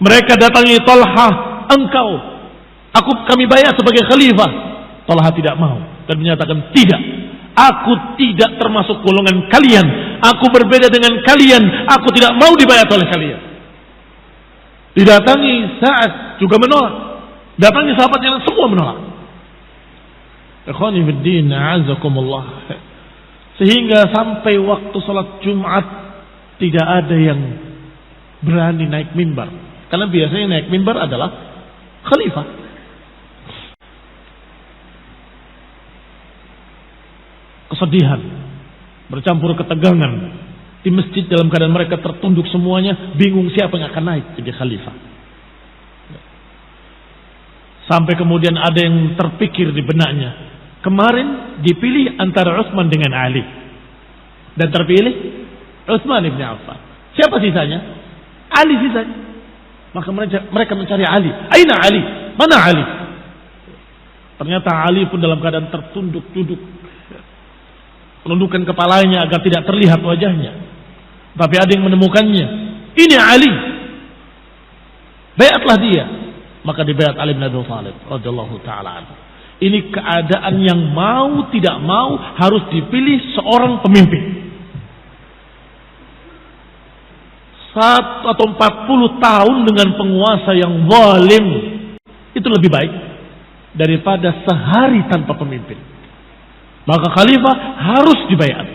A: Mereka datangi Talha, kami bayar sebagai khalifah. Talha tidak mau dan menyatakan tidak, aku tidak termasuk golongan kalian, aku berbeda dengan kalian, aku tidak mau dibayar oleh kalian. Didatangi Sa'ad juga menolak, datangi sahabat yang semua menolak. Ikhwani fiddin, a'azakumullah. Sehingga sampai waktu salat Jumat tidak ada yang berani naik mimbar, karena biasanya naik mimbar adalah khalifah. Kesedihan bercampur ketegangan di masjid dalam keadaan mereka tertunduk semuanya, bingung siapa yang akan naik jadi khalifah. Sampai kemudian ada yang terpikir di benaknya, kemarin dipilih antara Utsman dengan Ali, dan terpilih Utsman ibn Affan. Siapa sisanya? Ali sisanya. Maka mereka mencari Ali. Aina Ali? Mana Ali? Ternyata Ali pun dalam keadaan tertunduk duduk, menundukkan kepalanya agar tidak terlihat wajahnya. Tapi ada yang menemukannya. Ini Ali. Baiatlah dia. Maka dibaiat Ali bin Abi Thalib radhiyallahu taala anhu. Ini keadaan yang mau tidak mau harus dipilih seorang pemimpin. 1 atau 40 tahun dengan penguasa yang zalim itu lebih baik daripada sehari tanpa pemimpin. Maka khalifah harus dibaiat.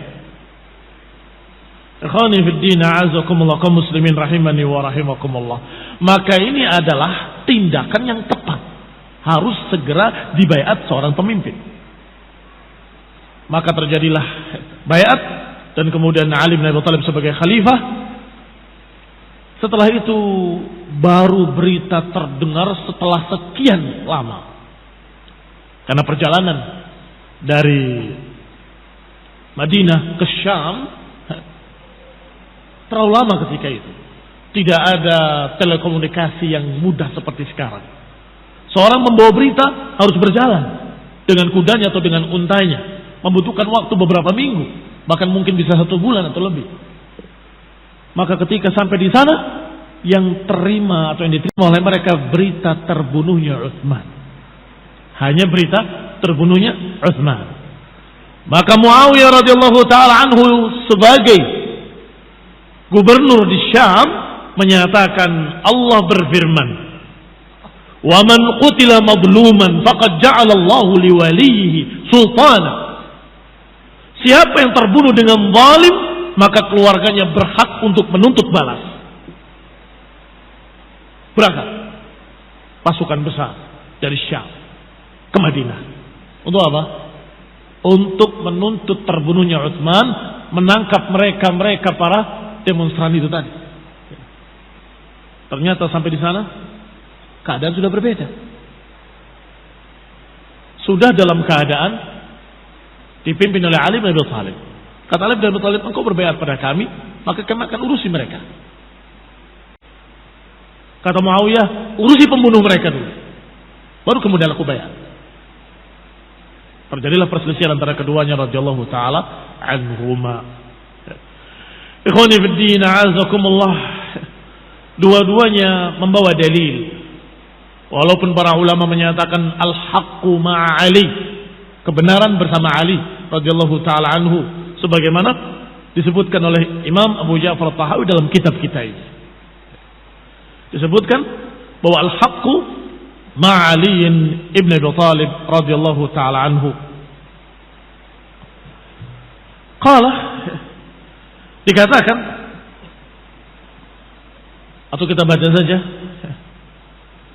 A: Ikhwani fiddin, a'azakumullah, kaum muslimin rahimani wa rahimakumullah. Maka ini adalah tindakan yang tepat. Harus segera dibaiat seorang pemimpin. Maka terjadilah baiat dan kemudian Ali bin Abi Thalib sebagai khalifah. Setelah itu baru berita terdengar setelah sekian lama. Karena perjalanan dari Madinah ke Syam terlalu lama ketika itu. Tidak ada telekomunikasi yang mudah seperti sekarang. Seorang membawa berita harus berjalan dengan kudanya atau dengan untanya, membutuhkan waktu beberapa minggu, bahkan mungkin bisa 1 bulan atau lebih. Maka ketika sampai di sana, yang terima atau yang diterima oleh mereka berita terbunuhnya Utsman. Hanya berita terbunuhnya Utsman. Maka Muawiyah radhiyallahu taala anhu sebagai gubernur di Syam menyatakan, Allah berfirman, "Wa man qutila madluman faqad ja'ala Allahu liwalihi sultana." Siapa yang terbunuh dengan zalim, maka keluarganya berhak untuk menuntut balas. Berangkat pasukan besar dari Syam ke Madinah. Untuk apa? Untuk menuntut terbunuhnya Utsman menangkap mereka para demonstran itu tadi. Ternyata sampai di sana keadaan sudah berbeda. Sudah dalam keadaan dipimpin oleh Ali bin Abi Thalib. Kata Ali bin Abi Thalib, engkau berbaiat pada kami, maka kami akan urusi mereka. Kata Muawiyah, urusi pembunuh mereka dulu, baru kemudian aku bayar. Terjadilah perselisihan antara keduanya radhiyallahu taala anhuma. Ikhwani fid din, a'azakumullah. Dua-duanya membawa dalil. Walaupun para ulama menyatakan al-haqqu ma'a Ali, kebenaran bersama Ali radhiyallahu taala anhu, sebagaimana disebutkan oleh Imam Abu Ja'far At-Tahawi dalam kitab kita ini. Disebutkan bahwa al-haqqu ma'a Ali ibn Abi Thalib radhiyallahu taala anhu. Qala, dikatakan, atau kita baca saja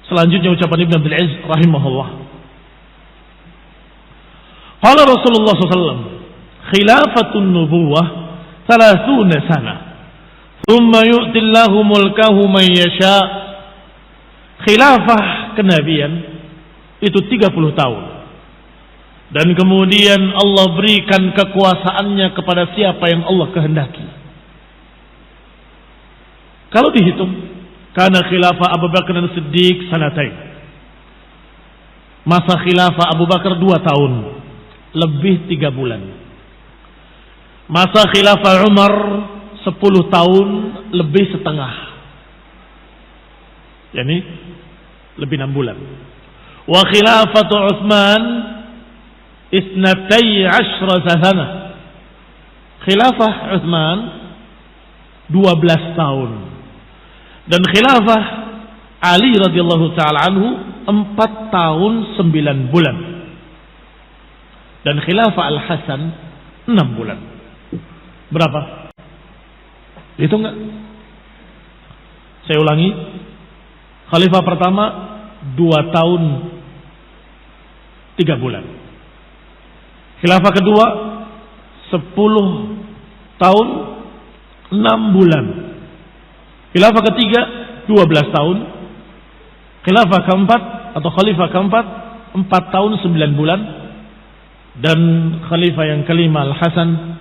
A: selanjutnya ucapan Ibn Abdul Aziz rahimahullah. Qala Rasulullah SAW, khilafatun nubuwah 30 sana, thumma yu'tillahu mulkahu man yasha. Khilafah kenabian itu 30 tahun. Dan kemudian Allah berikan kekuasaannya kepada siapa yang Allah kehendaki. Kalau dihitung, karena khilafah Abu Bakar dan Siddiq sanatain. Masa khilafah Abu Bakar 2 tahun, lebih 3 bulan. Masa khilafah Umar 10 tahun, lebih setengah. Yani lebih 6 bulan. Wa khilafatu Utsman 12 sana. Khilafah Utsman 12 tahun. Dan khilafah Ali radhiyallahu taala anhu 4 tahun 9 bulan. Dan khilafah Al-Hasan 6 bulan. Berapa? Itu enggak? Saya ulangi. Khalifah pertama 2 tahun 3 bulan. Khilafah kedua 10 tahun 6 bulan. Khilafah ketiga 12 tahun. Khilafah keempat atau khalifah keempat 4 tahun 9 bulan. Dan khalifah yang kelima Al-Hasan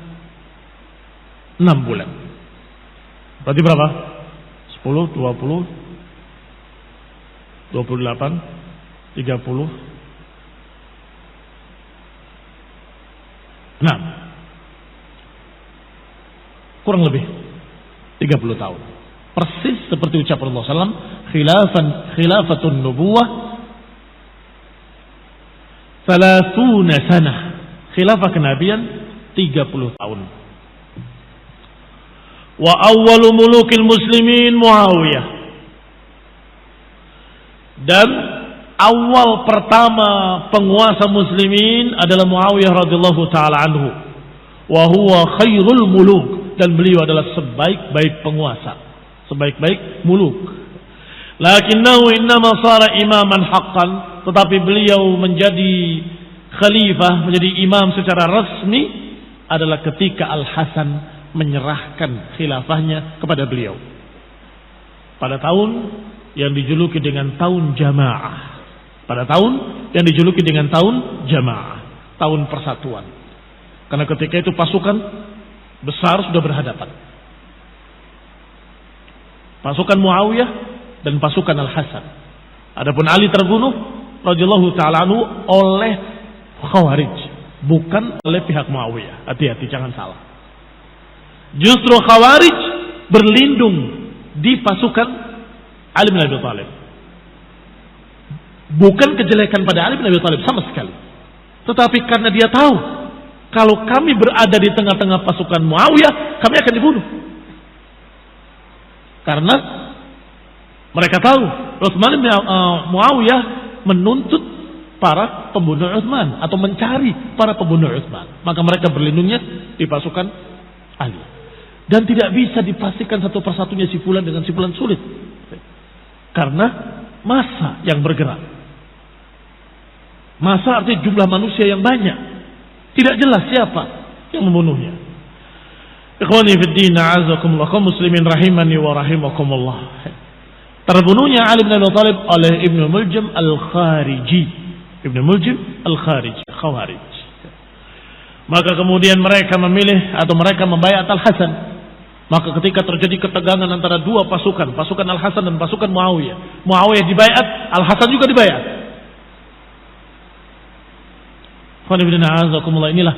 A: 6 bulan. Berarti berapa? 10, 20, 28, 30, 6. Kurang lebih 30 tahun. Persis seperti ucapan Allah SAW, khilafatun nubuwah 30 sana. Khilafah kenabian 30 tahun. Wa awwalu mulukil muslimin Muawiyah. Dan awal pertama penguasa muslimin adalah Muawiyah radhiyallahu taala anhu. Wa huwa khairul muluk, dan beliau adalah sebaik-baik penguasa, sebaik-baik muluk. Lakinnahu innama sara imaman haqqan, tetapi beliau menjadi khalifah, menjadi imam secara resmi adalah ketika Al-Hasan menyerahkan khilafahnya kepada beliau pada tahun yang dijuluki dengan tahun jamaah. Pada tahun yang dijuluki dengan tahun jamaah, tahun persatuan. Karena ketika itu pasukan besar sudah berhadapan. Pasukan Muawiyah dan pasukan Al-Hasan. Adapun Ali terbunuh radhiyallahu taala anhu oleh Khawarij, bukan oleh pihak Muawiyah. Hati-hati, jangan salah. Justru Khawarij berlindung di pasukan Ali bin Abi Thalib. Bukan kejelekan pada Ali bin Abi Thalib sama sekali. Tetapi karena dia tahu kalau kami berada di tengah-tengah pasukan Muawiyah, kami akan dibunuh. Karena mereka tahu Utsman bin Muawiyah menuntut para pembunuh Utsman atau mencari para pembunuh Utsman. Maka mereka berlindungnya di pasukan Ali. Dan tidak bisa dipastikan satu persatunya si fulan dengan si fulan, sulit. Karena massa yang bergerak. Massa artinya jumlah manusia yang banyak. Tidak jelas siapa yang membunuhnya. Ikhwani fid din, a'azakumullah, kaum muslimin rahimani wa rahimakumullah. Terbunuhnya Ali bin Abi Thalib oleh Ibnu Muljam Al-Khariji. Ibnu Muljam Al-Khariji, Khawarij. Maka kemudian mereka memilih atau mereka membayat Al-Hasan. Maka ketika terjadi ketegangan antara dua pasukan, pasukan Al-Hasan dan pasukan Muawiyah. Muawiyah dibayat, Al-Hasan juga dibayat. Inilah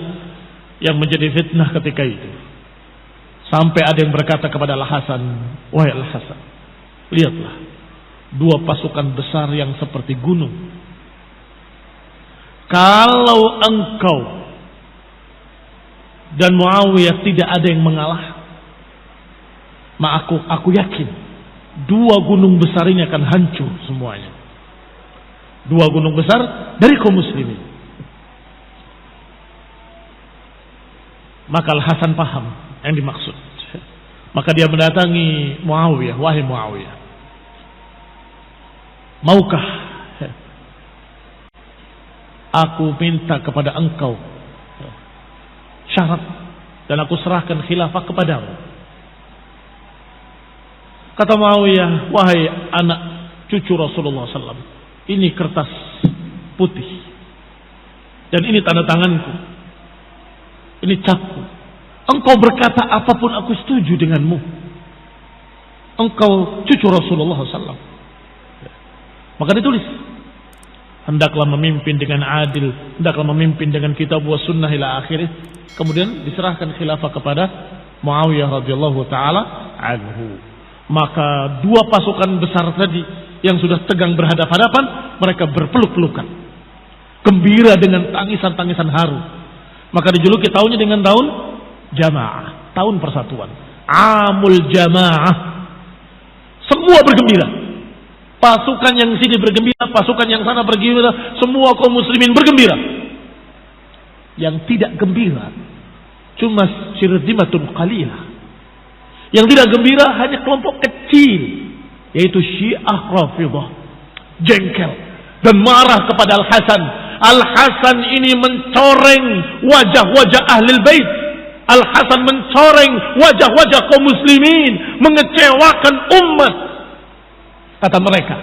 A: yang menjadi fitnah ketika itu. Sampai ada yang berkata kepada Al-Hasan, wahai Al-Hasan, lihatlah, dua pasukan besar yang seperti gunung. Kalau engkau dan Muawiyah tidak ada yang mengalah, aku yakin dua gunung besar ini akan hancur semuanya. Dua gunung besar dari kaum muslimin. Maka Al-Hasan paham yang dimaksud. Maka dia mendatangi Muawiyah, wahai Muawiyah, maukah aku minta kepada engkau syarat dan aku serahkan khilafah kepadamu? Kata Muawiyah, wahai anak cucu Rasulullah SAW, ini kertas putih dan ini tanda tanganku, ini capku. Engkau berkata apapun aku setuju denganmu. Engkau cucu Rasulullah SAW. Maka ditulis, hendaklah memimpin dengan adil, hendaklah memimpin dengan kitab wa sunnah ila akhirih. Kemudian diserahkan khilafah kepada Muawiyah radhiyallahu taala anhu. Maka dua pasukan besar tadi yang sudah tegang berhadapan-hadapan, mereka berpeluk-pelukan, gembira dengan tangisan-tangisan haru. Maka dijuluki tahunnya dengan tahun Jamaah, tahun persatuan, Amul Jamaah. Semua bergembira. Pasukan yang sini bergembira, pasukan yang sana bergembira, semua kaum muslimin bergembira. Yang tidak gembira cuma syirzimatun qalilah. Yang tidak gembira hanya kelompok kecil, yaitu Syiah Rafidhah, jengkel dan marah kepada Al-Hasan. Al-Hasan ini mencoreng wajah-wajah Ahlul Bait. Al-Hasan mencoreng wajah-wajah kaum muslimin, mengecewakan umat, kata mereka.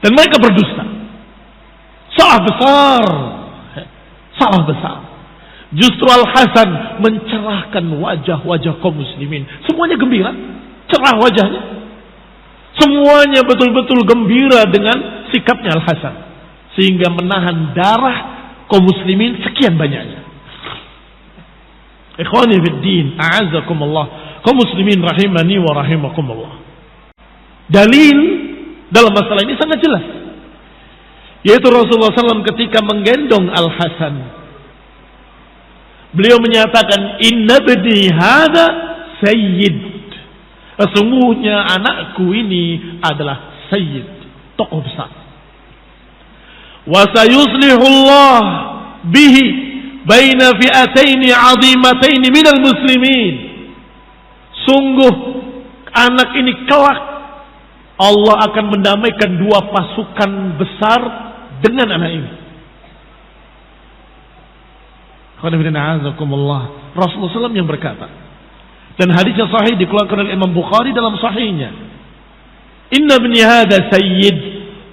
A: Dan mereka berdusta. Salah besar. Salah besar. Justru Al-Hasan mencerahkan wajah-wajah kaum muslimin. Semuanya gembira, cerah wajahnya. Semuanya betul-betul gembira dengan sikapnya Al-Hasan, sehingga menahan darah kaum muslimin sekian banyaknya. Ikhwani fid din, a'azzakumullah, kaum muslimin rahimani wa rahimakumullah. Dalil dalam masalah ini sangat jelas, yaitu Rasulullah SAW ketika menggendong Al-Hasan, beliau menyatakan, inna bni hadha sayyid, sesungguhnya anakku ini adalah sayyid, tokoh besar. Wa sayuslihullah bihi baina fi'ataini 'azimataini minal muslimin. Sungguh anak ini kelak Allah akan mendamaikan dua pasukan besar dengan anak ini. Rasulullah SAW yang berkata, dan hadisnya sahih dikeluarkan oleh Imam Bukhari dalam sahihnya, inna bni hadha sayyid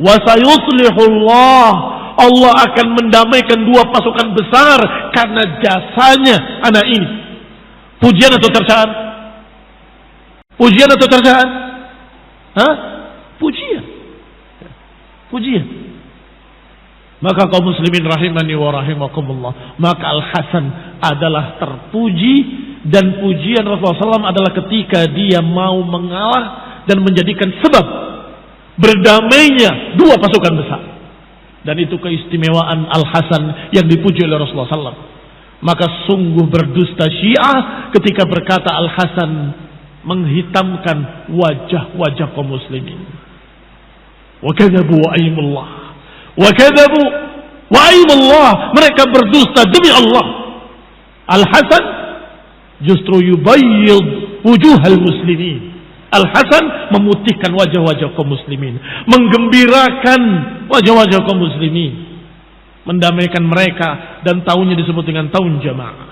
A: wa sayuslihullah, Allah akan mendamaikan dua pasukan besar karena jasanya anak ini. Pujian atau tercela? Pujian atau tercela? Hah? Pujian. Pujian. Maka kaum muslimin rahimani wa rahimakumullah, maka Al-Hasan adalah terpuji, dan pujian Rasulullah SAW adalah ketika dia mau mengalah dan menjadikan sebab berdamainya dua pasukan besar. Dan itu keistimewaan Al-Hasan yang dipuji oleh Rasulullah SAW. Maka sungguh berdusta Syiah ketika berkata Al-Hasan menghitamkan wajah-wajah kaum muslimin. Wa kadzabu wa aimullah. Wa kadzabu wa aimullah. Mereka berdusta demi Allah. Al-Hasan justru yubayyid wujuhal muslimin. Al-Hasan memutihkan wajah-wajah kaum muslimin, menggembirakan wajah-wajah kaum muslimin, mendamaikan mereka, dan tahunnya disebut dengan tahun jamaah.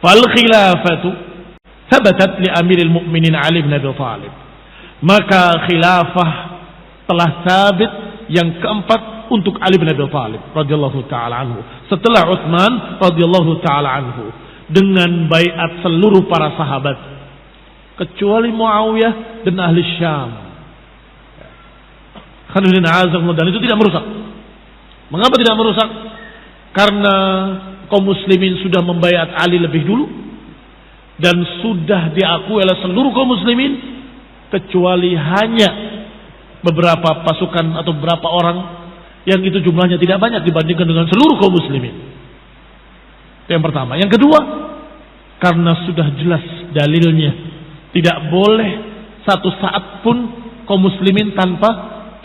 A: Fal khilafatu thabatat li Amiril Mukminin Ali bin Abi Thalib. Maka khilafah telah sabit yang keempat untuk Ali bin Abi Thalib radhiyallahu taala anhu setelah Utsman radhiyallahu taala anhu dengan baiat seluruh para sahabat kecuali Muawiyah dan ahli Syam. Dan itu tidak merusak. Mengapa tidak merusak? Karena kaum muslimin sudah membaiat Ali lebih dulu dan sudah diakui oleh seluruh kaum muslimin kecuali hanya beberapa pasukan atau beberapa orang yang itu jumlahnya tidak banyak dibandingkan dengan seluruh kaum muslimin. Itu yang pertama. Yang kedua, karena sudah jelas dalilnya tidak boleh satu saat pun kaum muslimin tanpa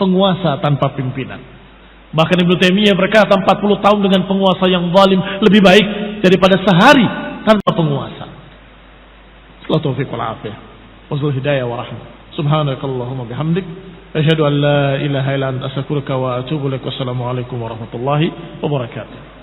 A: penguasa, tanpa pimpinan. Bahkan Ibnu Taimiyah berkata 40 tahun dengan penguasa yang zalim lebih baik daripada sehari tanpa penguasa. Sallallahu taufiq wal afiyah. Wazul hidayah wa rahmah. Subhanakallahumma bihamdik asyhadu an la ilaha illa anta astaghfiruka wa atubu ilaik. Wassalamu alaikum warahmatullahi wabarakatuh.